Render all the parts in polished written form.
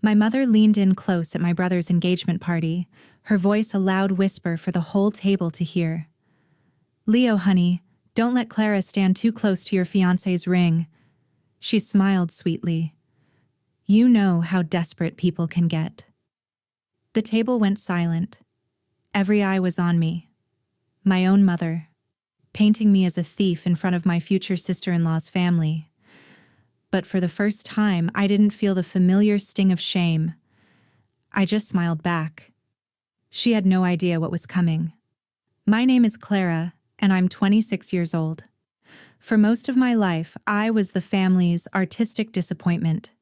My mother leaned in close at my brother's engagement party, her voice a loud whisper for the whole table to hear. "Leo, honey, don't let Clara stand too close to your fiancé's ring." She smiled sweetly. "You know how desperate people can get." The table went silent. Every eye was on me. My own mother, painting me as a thief in front of my future sister-in-law's family. But for the first time, I didn't feel the familiar sting of shame. I just smiled back. She had no idea what was coming. My name is Clara, and I'm 26 years old. For most of my life, I was the family's artistic disappointment.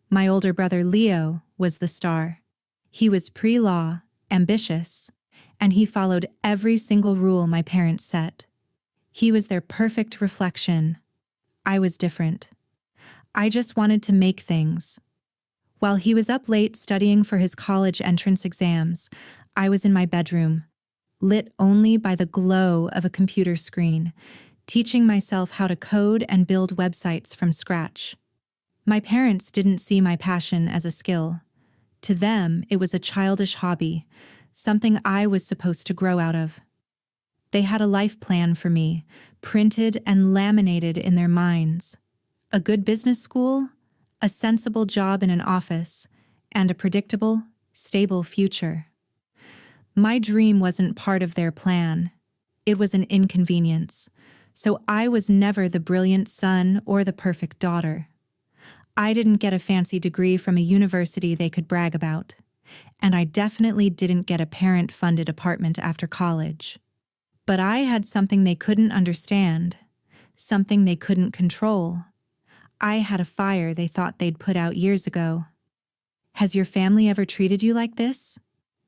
My older brother Leo was the star. He was pre-law, ambitious, and he followed every single rule my parents set. He was their perfect reflection. I was different. I just wanted to make things. While he was up late studying for his college entrance exams, I was in my bedroom, lit only by the glow of a computer screen, teaching myself how to code and build websites from scratch. My parents didn't see my passion as a skill. To them, it was a childish hobby, something I was supposed to grow out of. They had a life plan for me, printed and laminated in their minds. A good business school, a sensible job in an office, and a predictable, stable future. My dream wasn't part of their plan. It was an inconvenience, so I was never the brilliant son or the perfect daughter. I didn't get a fancy degree from a university they could brag about, and I definitely didn't get a parent-funded apartment after college. But I had something they couldn't understand, something they couldn't control. I had a fire they thought they'd put out years ago. Has your family ever treated you like this?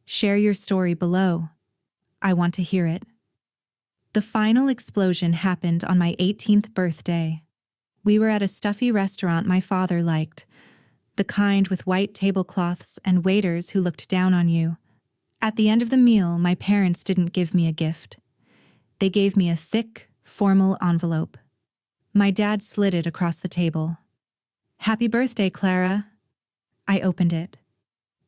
Share your story below. I want to hear it. The final explosion happened on my 18th birthday. We were at a stuffy restaurant my father liked, the kind with white tablecloths and waiters who looked down on you. At the end of the meal, my parents didn't give me a gift. They gave me a thick, formal envelope. My dad slid it across the table. "Happy birthday, Clara." I opened it.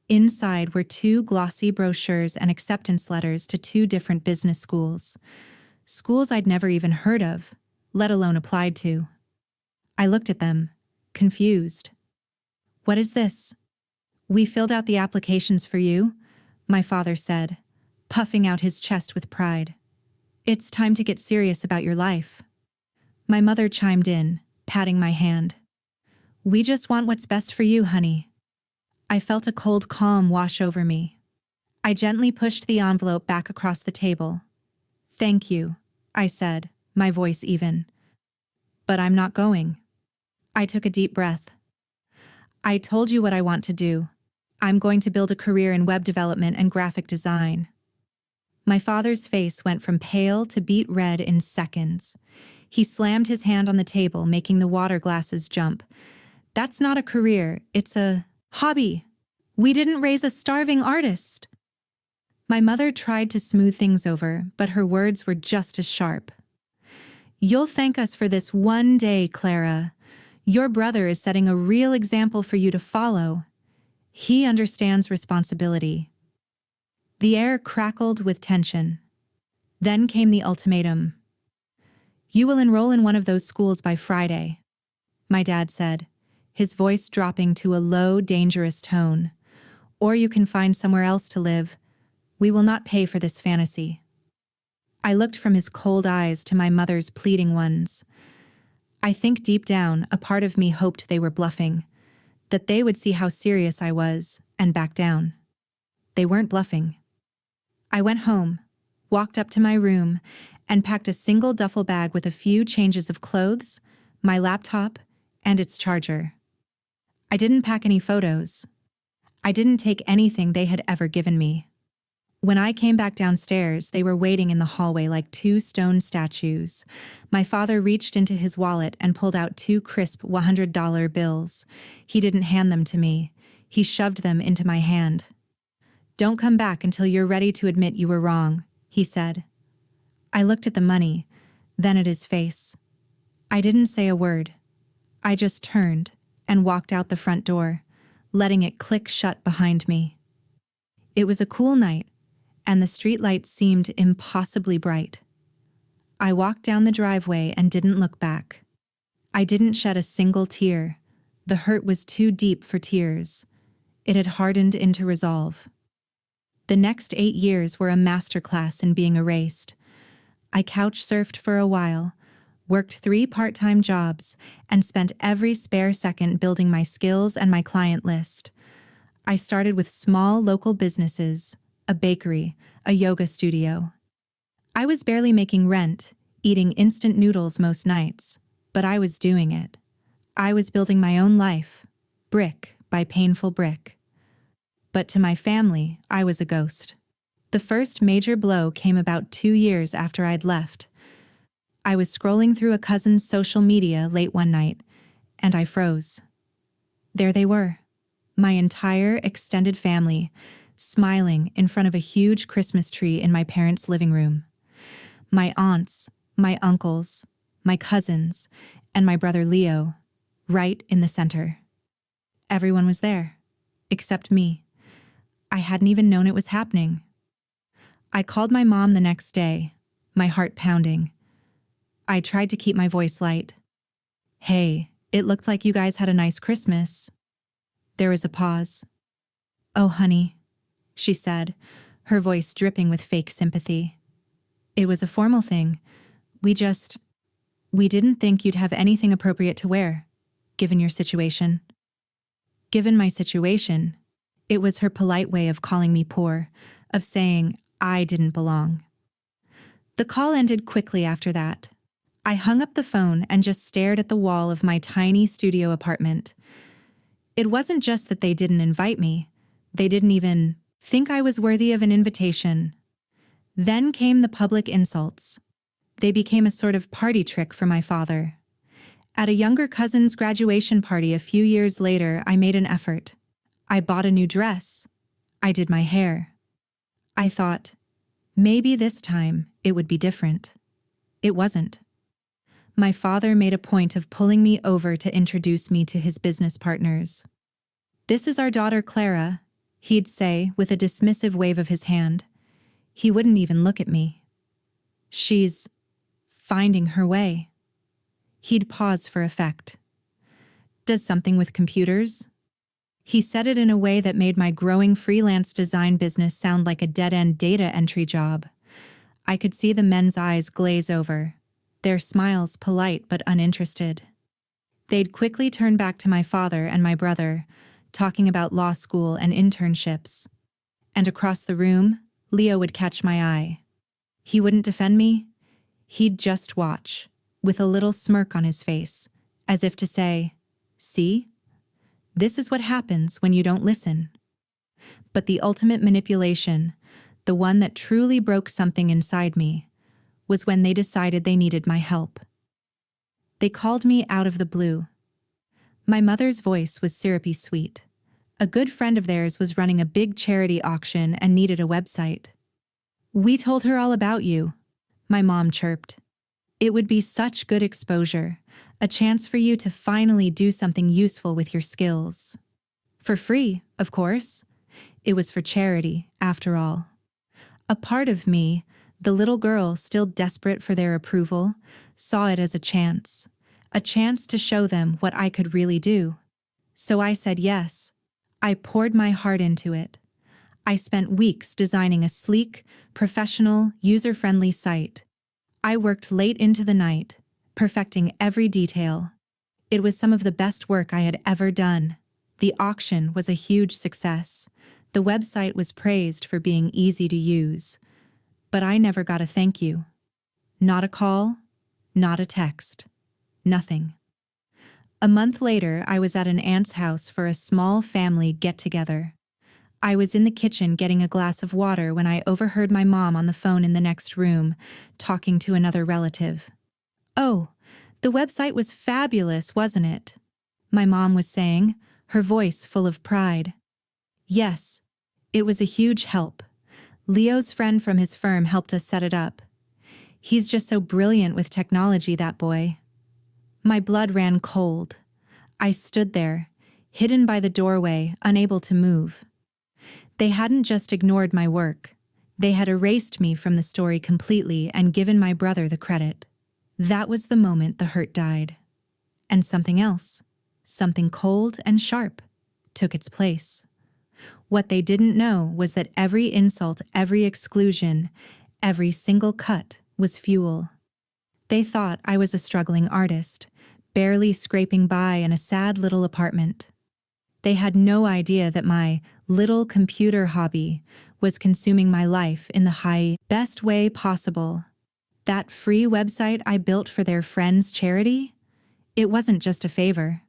Inside were 2 glossy brochures and acceptance letters to 2 different business schools. Schools I'd never even heard of, let alone applied to. I looked at them, confused. "What is this?" "We filled out the applications for you," my father said, puffing out his chest with pride. "It's time to get serious about your life." My mother chimed in, patting my hand. "We just want what's best for you, honey." I felt a cold calm wash over me. I gently pushed the envelope back across the table. "Thank you," I said, my voice even. "But I'm not going." I took a deep breath. "I told you what I want to do. I'm going to build a career in web development and graphic design." My father's face went from pale to beet red in seconds. He slammed his hand on the table, making the water glasses jump. "That's not a career, it's a hobby. We didn't raise a starving artist." My mother tried to smooth things over, but her words were just as sharp. "You'll thank us for this one day, Clara. Your brother is setting a real example for you to follow. He understands responsibility." The air crackled with tension. Then came the ultimatum. "You will enroll in one of those schools by Friday," my dad said, his voice dropping to a low, dangerous tone. "Or you can find somewhere else to live. We will not pay for this fantasy." I looked from his cold eyes to my mother's pleading ones. I think deep down, a part of me hoped they were bluffing, that they would see how serious I was and back down. They weren't bluffing. I went home, walked up to my room, and packed a single duffel bag with a few changes of clothes, my laptop, and its charger. I didn't pack any photos. I didn't take anything they had ever given me. When I came back downstairs, they were waiting in the hallway like 2 stone statues. My father reached into his wallet and pulled out 2 crisp $100 bills. He didn't hand them to me. He shoved them into my hand. "Don't come back until you're ready to admit you were wrong," he said. I looked at the money, then at his face. I didn't say a word. I just turned and walked out the front door, letting it click shut behind me. It was a cool night, and the streetlights seemed impossibly bright. I walked down the driveway and didn't look back. I didn't shed a single tear. The hurt was too deep for tears. It had hardened into resolve. The next 8 years were a masterclass in being erased. I couch-surfed for a while, worked 3 part-time jobs, and spent every spare second building my skills and my client list. I started with small local businesses, a bakery, a yoga studio. I was barely making rent, eating instant noodles most nights, but I was doing it. I was building my own life, brick by painful brick. But to my family, I was a ghost. The first major blow came about 2 years after I'd left. I was scrolling through a cousin's social media late one night, and I froze. There they were, my entire extended family, smiling in front of a huge Christmas tree in my parents' living room. My aunts, my uncles, my cousins, and my brother Leo, right in the center. Everyone was there, except me. I hadn't even known it was happening. I called my mom the next day, my heart pounding. I tried to keep my voice light. "Hey, it looked like you guys had a nice Christmas." There was a pause. "Oh, honey," she said, her voice dripping with fake sympathy. "It was a formal thing. We didn't think you'd have anything appropriate to wear, given your situation." Given my situation, it was her polite way of calling me poor, of saying I didn't belong. The call ended quickly after that. I hung up the phone and just stared at the wall of my tiny studio apartment. It wasn't just that they didn't invite me. They didn't even think I was worthy of an invitation. Then came the public insults. They became a sort of party trick for my father. At a younger cousin's graduation party a few years later, I made an effort. I bought a new dress. I did my hair. I thought, maybe this time it would be different. It wasn't. My father made a point of pulling me over to introduce me to his business partners. "This is our daughter Clara," he'd say with a dismissive wave of his hand. He wouldn't even look at me. "She's finding her way." He'd pause for effect. "Does something with computers?" He said it in a way that made my growing freelance design business sound like a dead-end data entry job. I could see the men's eyes glaze over, their smiles polite but uninterested. They'd quickly turn back to my father and my brother, talking about law school and internships. And across the room, Leo would catch my eye. He wouldn't defend me. He'd just watch, with a little smirk on his face, as if to say, "See? This is what happens when you don't listen." But the ultimate manipulation, the one that truly broke something inside me, was when they decided they needed my help. They called me out of the blue. My mother's voice was syrupy sweet. A good friend of theirs was running a big charity auction and needed a website. "We told her all about you," my mom chirped. "It would be such good exposure, a chance for you to finally do something useful with your skills." For free, of course. It was for charity, after all. A part of me, the little girl still desperate for their approval, saw it as a chance to show them what I could really do. So I said yes. I poured my heart into it. I spent weeks designing a sleek, professional, user-friendly site. I worked late into the night, perfecting every detail. It was some of the best work I had ever done. The auction was a huge success. The website was praised for being easy to use. But I never got a thank you. Not a call, not a text, nothing. A month later, I was at an aunt's house for a small family get-together. I was in the kitchen getting a glass of water when I overheard my mom on the phone in the next room, talking to another relative. "Oh, the website was fabulous, wasn't it?" my mom was saying, her voice full of pride. "Yes, it was a huge help. Leo's friend from his firm helped us set it up. He's just so brilliant with technology, that boy." My blood ran cold. I stood there, hidden by the doorway, unable to move. They hadn't just ignored my work. They had erased me from the story completely and given my brother the credit. That was the moment the hurt died. And something else, something cold and sharp, took its place. What they didn't know was that every insult, every exclusion, every single cut was fuel. They thought I was a struggling artist, barely scraping by in a sad little apartment. They had no idea that my little computer hobby was consuming my life in the best way possible. That free website I built for their friends' charity? It wasn't just a favor.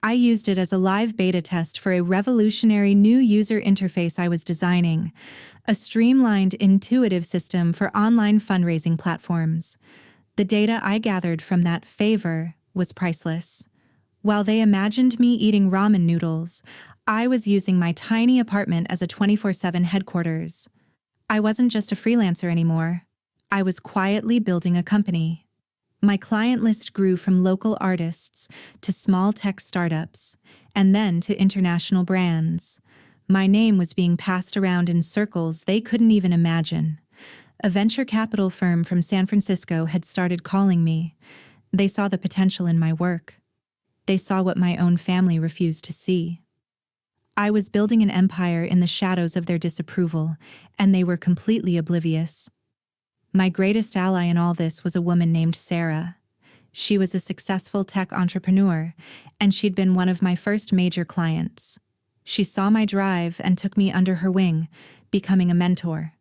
I used it as a live beta test for a revolutionary new user interface I was designing, a streamlined, intuitive system for online fundraising platforms. The data I gathered from that favor was priceless. While they imagined me eating ramen noodles, I was using my tiny apartment as a 24/7 headquarters. I wasn't just a freelancer anymore. I was quietly building a company. My client list grew from local artists to small tech startups, and then to international brands. My name was being passed around in circles they couldn't even imagine. A venture capital firm from San Francisco had started calling me. They saw the potential in my work. They saw what my own family refused to see. I was building an empire in the shadows of their disapproval, and they were completely oblivious. My greatest ally in all this was a woman named Sarah. She was a successful tech entrepreneur, and she'd been one of my first major clients. She saw my drive and took me under her wing, becoming a mentor.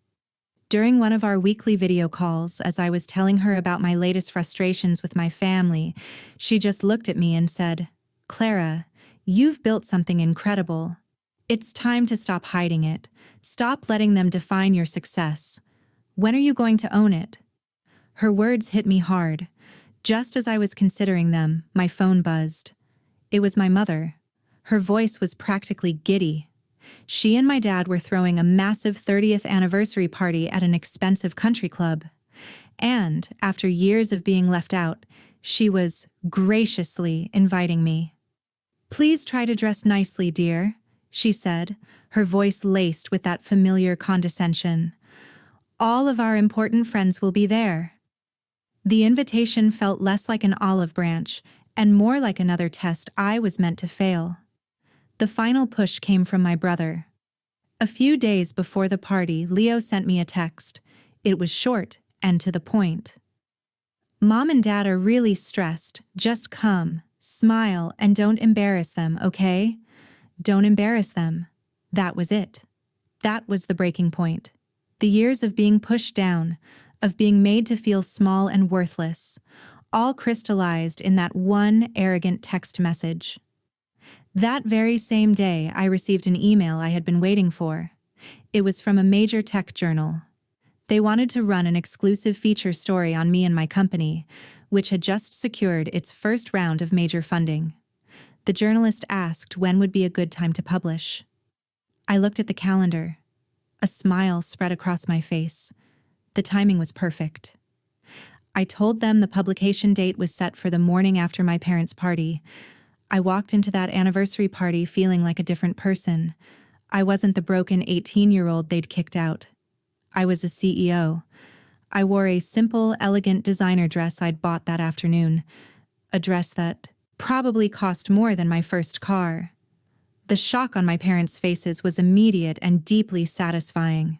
During one of our weekly video calls, as I was telling her about my latest frustrations with my family, she just looked at me and said, "Clara, you've built something incredible. It's time to stop hiding it. Stop letting them define your success. When are you going to own it?" Her words hit me hard. Just as I was considering them, my phone buzzed. It was my mother. Her voice was practically giddy. She and my dad were throwing a massive 30th anniversary party at an expensive country club. And, after years of being left out, she was graciously inviting me. "Please try to dress nicely, dear," she said, her voice laced with that familiar condescension. "All of our important friends will be there." The invitation felt less like an olive branch and more like another test I was meant to fail. The final push came from my brother. A few days before the party, Leo sent me a text. It was short and to the point. "Mom and Dad are really stressed. Just come, smile, and don't embarrass them, okay? Don't embarrass them." That was it. That was the breaking point. The years of being pushed down, of being made to feel small and worthless, all crystallized in that one arrogant text message. That very same day, I received an email I had been waiting for. It was from a major tech journal. They wanted to run an exclusive feature story on me and my company, which had just secured its first round of major funding. The journalist asked when would be a good time to publish. I looked at the calendar. A smile spread across my face. The timing was perfect. I told them the publication date was set for the morning after my parents' party. I walked into that anniversary party feeling like a different person. I wasn't the broken 18-year-old they'd kicked out. I was a CEO. I wore a simple, elegant designer dress I'd bought that afternoon, a dress that probably cost more than my first car. The shock on my parents' faces was immediate and deeply satisfying.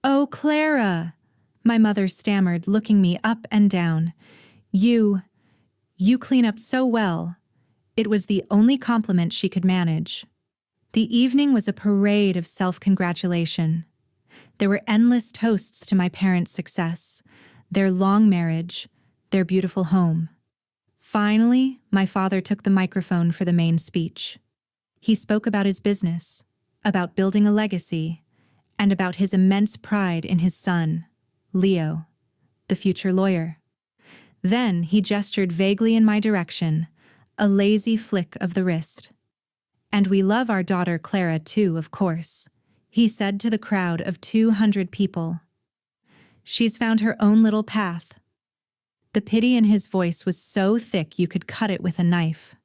"Oh, Clara," my mother stammered, looking me up and down. You clean up so well." It was the only compliment she could manage. The evening was a parade of self-congratulation. There were endless toasts to my parents' success, their long marriage, their beautiful home. Finally, my father took the microphone for the main speech. He spoke about his business, about building a legacy, and about his immense pride in his son, Leo, the future lawyer. Then he gestured vaguely in my direction, a lazy flick of the wrist. "And we love our daughter Clara too, of course," he said to the crowd of 200 people. "She's found her own little path." The pity in his voice was so thick you could cut it with a knife.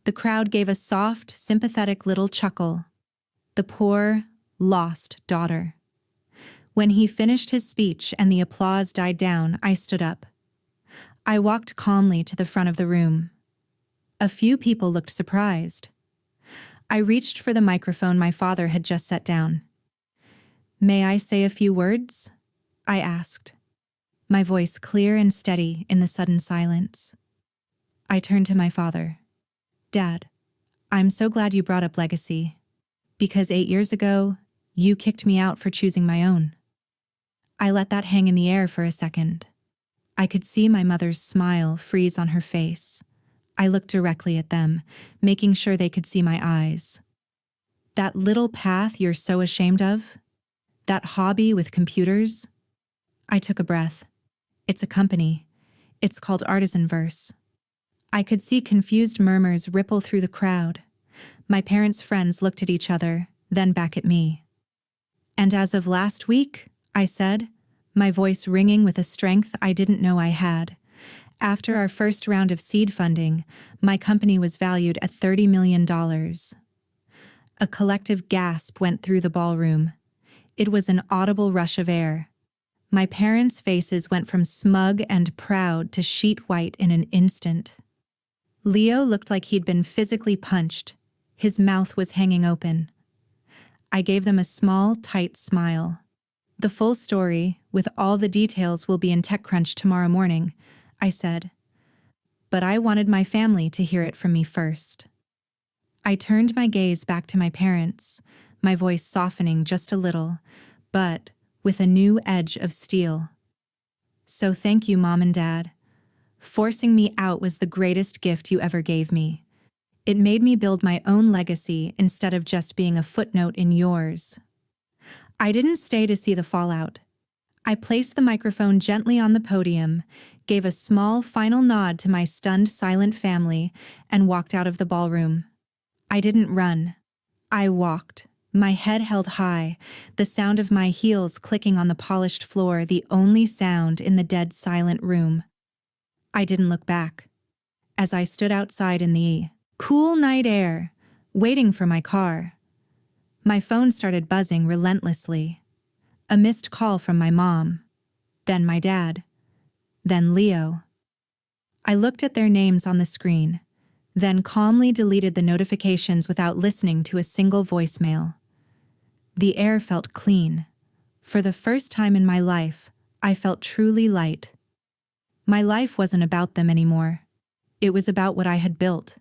The crowd gave a soft, sympathetic little chuckle. The poor, lost daughter. When he finished his speech and the applause died down, I stood up. I walked calmly to the front of the room. A few people looked surprised. I reached for the microphone my father had just set down. "May I say a few words?" I asked, my voice clear and steady in the sudden silence. I turned to my father. "Dad, I'm so glad you brought up legacy, because 8 years ago, you kicked me out for choosing my own." I let that hang in the air for a second. I could see my mother's smile freeze on her face. I looked directly at them, making sure they could see my eyes. "That little path you're so ashamed of? That hobby with computers?" I took a breath. "It's a company. It's called Artisan Verse." I could see confused murmurs ripple through the crowd. My parents' friends looked at each other, then back at me. "And as of last week," I said, my voice ringing with a strength I didn't know I had, "after our first round of seed funding, my company was valued at $30 million. A collective gasp went through the ballroom. It was an audible rush of air. My parents' faces went from smug and proud to sheet white in an instant. Leo looked like he'd been physically punched. His mouth was hanging open. I gave them a small, tight smile. "The full story, with all the details, will be in TechCrunch tomorrow morning," I said. But I wanted my family to hear it from me first. I turned my gaze back to my parents, my voice softening just a little, but with a new edge of steel. "So thank you, Mom and Dad. Forcing me out was the greatest gift you ever gave me. It made me build my own legacy instead of just being a footnote in yours." I didn't stay to see the fallout. I placed the microphone gently on the podium, gave a small final nod to my stunned, silent family, and walked out of the ballroom. I didn't run. I walked, my head held high, the sound of my heels clicking on the polished floor the only sound in the dead silent room. I didn't look back. As I stood outside in the cool night air, waiting for my car, my phone started buzzing relentlessly. A missed call from my mom, then my dad, then Leo. I looked at their names on the screen, then calmly deleted the notifications without listening to a single voicemail. The air felt clean. For the first time in my life, I felt truly light. My life wasn't about them anymore. It was about what I had built.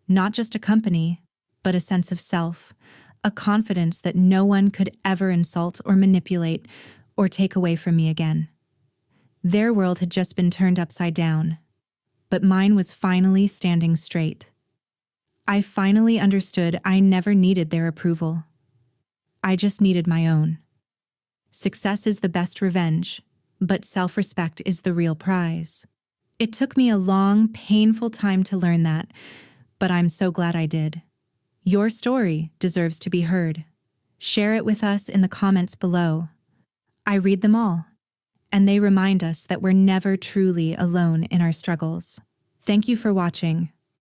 Not just a company, but a sense of self, a confidence that no one could ever insult or manipulate or take away from me again. Their world had just been turned upside down, but mine was finally standing straight. I finally understood I never needed their approval. I just needed my own. Success is the best revenge, but self-respect is the real prize. It took me a long, painful time to learn that, but I'm so glad I did. Your story deserves to be heard. Share it with us in the comments below. I read them all, and they remind us that we're never truly alone in our struggles. Thank you for watching.